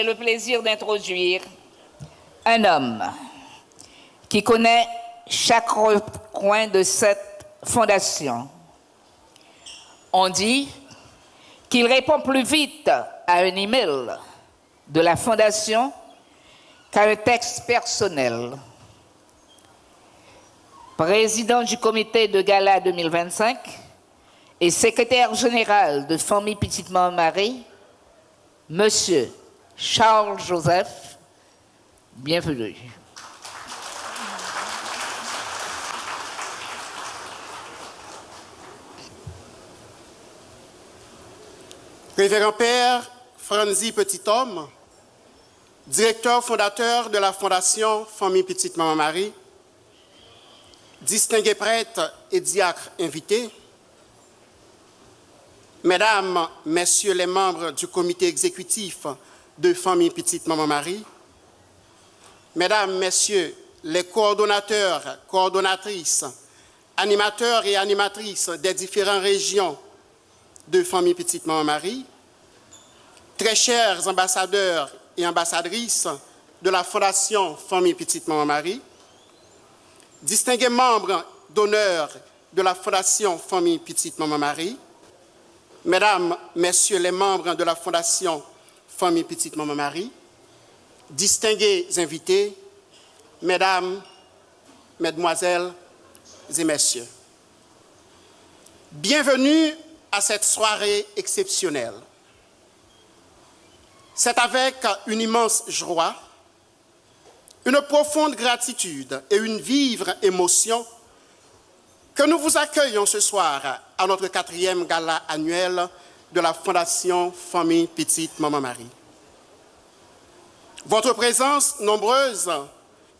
j'ai le plaisir d'introduire un homme qui connaît chaque recoin de cette fondation. On dit qu'il répond plus vite à un email de la fondation qu'à un texte personnel. Président du comité de gala 2025 et secrétaire général de Famille Petite-Maman-Marie, Monsieur Charles Joseph, bienvenue. Révérend Père Franzi Petit-Homme, directeur fondateur de la Fondation Famille Petite-Maman-Marie, distingués prêtres et diacres invités, Mesdames, Messieurs les membres du comité exécutif de Famille Petite-Maman-Marie, Mesdames, Messieurs les coordonnateurs, coordonnatrices, animateurs et animatrices des différentes régions de Famille Petite-Maman-Marie, très chers ambassadeurs et ambassadrices de la Fondation Famille Petite-Maman-Marie, distingués membres d'honneur de la Fondation Famille Petite-Maman-Marie, Mesdames, Messieurs les membres de la Fondation Famille Petite-Maman-Marie, distingués invités, Mesdames, Mesdemoiselles et Messieurs. Bienvenue à cette soirée exceptionnelle. C'est avec une immense joie, une profonde gratitude et une vive émotion que nous vous accueillons ce soir à notre 4e gala annuel de la Fondation Famille Petite-Maman-Marie. Votre présence nombreuse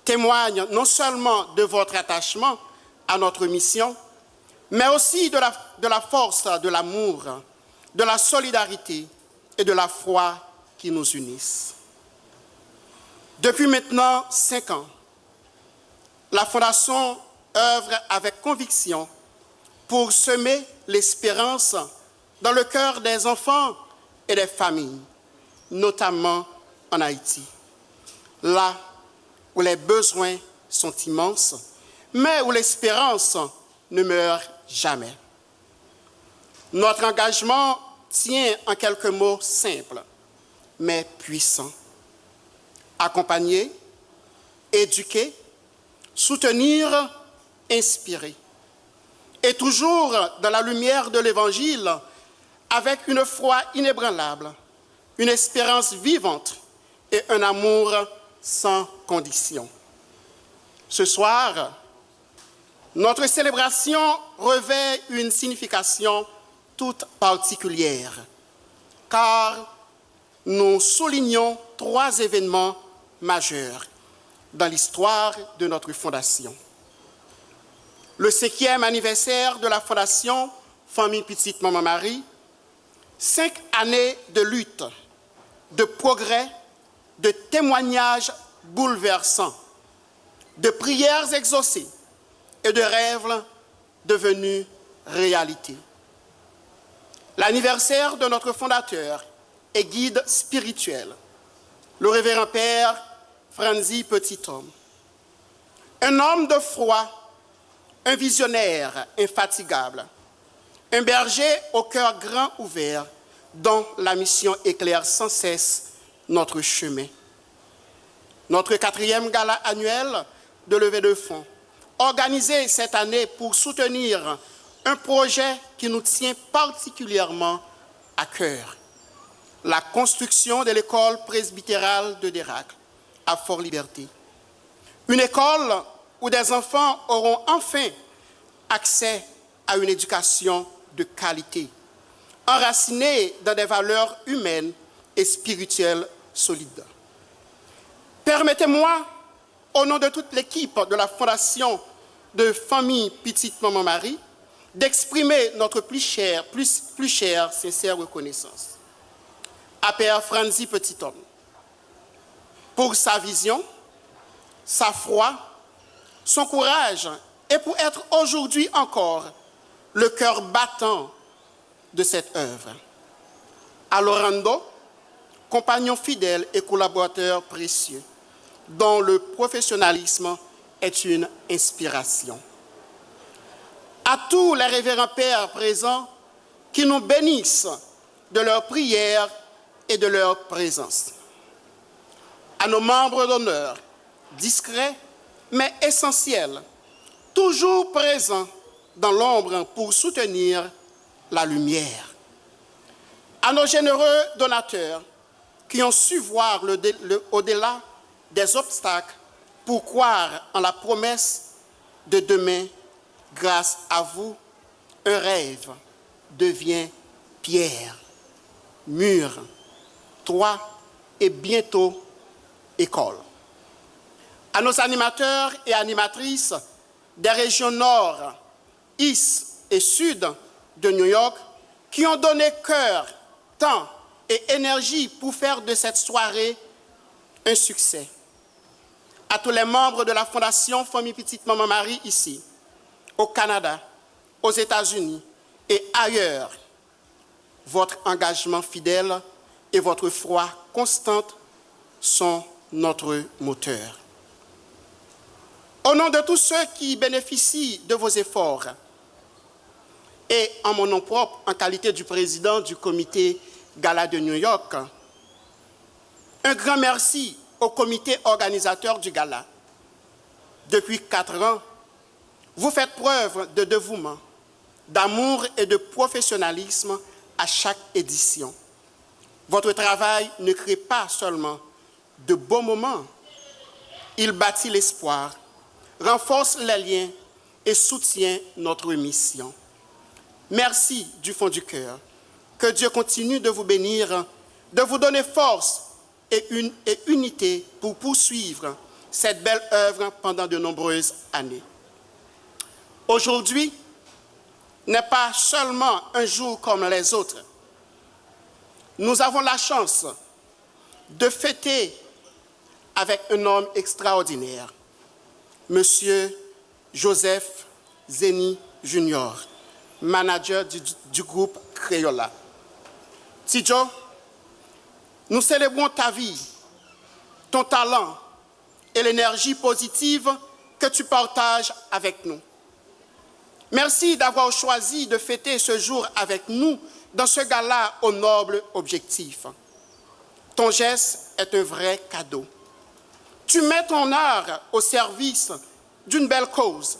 témoigne non seulement de votre attachement à notre mission, mais aussi de la force de l'amour, de la solidarité et de la foi qui nous unissent. Depuis maintenant 5 ans, la Fondation œuvre avec conviction pour semer l'espérance dans le cœur des enfants et des familles, notamment en Haïti, là où les besoins sont immenses, mais où l'espérance ne meurt jamais. Notre engagement tient en quelques mots simples, mais puissants. Accompagner, éduquer, soutenir, inspirer. Et toujours dans la lumière de l'Évangile, avec une foi inébranlable, une espérance vivante et un amour sans condition. Ce soir, notre célébration revêt une signification toute particulière, car nous soulignons 3 événements majeurs dans l'histoire de notre fondation. Le 5e anniversaire de la Fondation Famille Petite-Maman-Marie, 5 années de lutte, de progrès, de témoignages bouleversants, de prières exaucées et de rêves devenus réalité. L'anniversaire de notre fondateur et guide spirituel, le révérend Père Franzi Petit-Homme. Un homme de foi, un visionnaire infatigable, un berger au cœur grand ouvert dont la mission éclaire sans cesse notre chemin. Notre 4e gala annuel de levée de fonds, organisé cette année pour soutenir un projet qui nous tient particulièrement à cœur, la construction de l'école presbytérale de Déracle à Fort-Liberté. Une école où des enfants auront enfin accès à une éducation de qualité, enracinée dans des valeurs humaines et spirituelles solides. Permettez-moi, au nom de toute l'équipe de la Fondation de Famille Petite-Maman-Marie, d'exprimer notre plus chère, sincère reconnaissance à Père Franzi Petit-Homme pour sa vision, sa foi, son courage et pour être aujourd'hui encore le cœur battant de cette œuvre. À Lorando, compagnons fidèles et collaborateurs précieux, dont le professionnalisme est une inspiration. À tous les révérends pères présents, qui nous bénissent de leur prière et de leur présence. À nos membres d'honneur, discrets mais essentiels, toujours présents dans l'ombre pour soutenir la lumière. À nos généreux donateurs qui ont su voir au-delà des obstacles pour croire en la promesse de demain, grâce à vous, un rêve devient pierre, mur, toit et bientôt école. À nos animateurs et animatrices des régions nord, est et sud de New York qui ont donné cœur, temps et énergie pour faire de cette soirée un succès. À tous les membres de la Fondation Famille Petite Maman Marie ici, au Canada, aux États-Unis et ailleurs, votre engagement fidèle et votre foi constante sont notre moteur. Au nom de tous ceux qui bénéficient de vos efforts et en mon nom propre, en qualité du président du comité Gala de New York, un grand merci au comité organisateur du Gala. Depuis 4 ans, vous faites preuve de dévouement, d'amour et de professionnalisme à chaque édition. Votre travail ne crée pas seulement de beaux moments, il bâtit l'espoir, renforce les liens et soutient notre mission. Merci du fond du cœur. Que Dieu continue de vous bénir, de vous donner force et unité pour poursuivre cette belle œuvre pendant de nombreuses années. Aujourd'hui n'est pas seulement un jour comme les autres. Nous avons la chance de fêter avec un homme extraordinaire, Monsieur Joseph Zeni Jr., manager du groupe Crayola. Tidjo, nous célébrons ta vie, ton talent et l'énergie positive que tu partages avec nous. Merci d'avoir choisi de fêter ce jour avec nous dans ce gala au noble objectif. Ton geste est un vrai cadeau. Tu mets ton art au service d'une belle cause.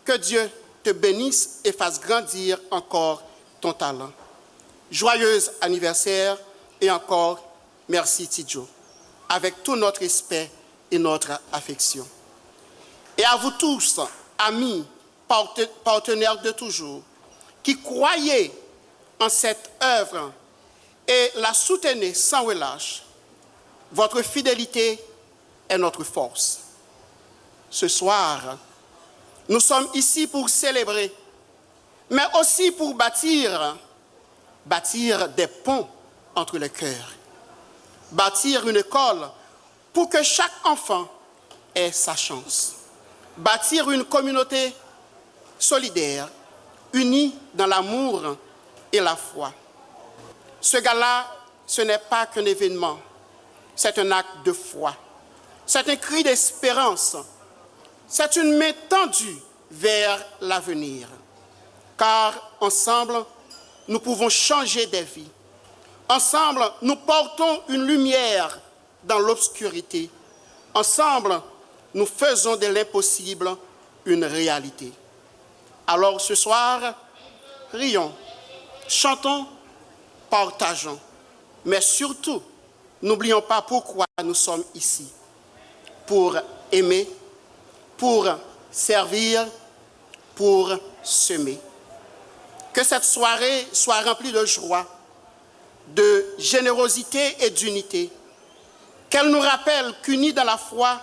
Que Dieu te bénisse et fasse grandir encore ton talent. Joyeux anniversaire et encore merci Tidjo, avec tout notre respect et notre affection. Et à vous tous, amis, partenaires de toujours, qui croyez en cette œuvre et la soutenez sans relâche, votre fidélité est notre force. Ce soir, nous sommes ici pour célébrer, mais aussi pour bâtir des ponts entre les cœurs, bâtir une école pour que chaque enfant ait sa chance, bâtir une communauté solidaire, unie dans l'amour et la foi. Ce gala, ce n'est pas qu'un événement, c'est un acte de foi, c'est un cri d'espérance, c'est une main tendue vers l'avenir. Car ensemble, nous pouvons changer des vies. Ensemble, nous portons une lumière dans l'obscurité. Ensemble, nous faisons de l'impossible une réalité. Alors ce soir, rions, chantons, partageons, mais surtout, n'oublions pas pourquoi nous sommes ici. Pour aimer, pour servir, pour semer. Que cette soirée soit remplie de joie, de générosité et d'unité. Qu'elle nous rappelle qu'unis dans la foi,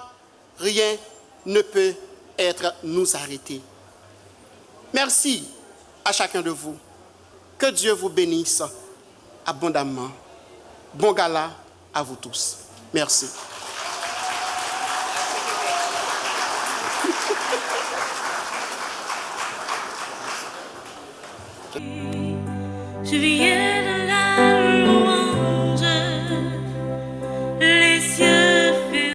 rien ne peut nous arrêter. Merci à chacun de vous. Que Dieu vous bénisse abondamment. Bon gala à vous tous. Merci. Je viens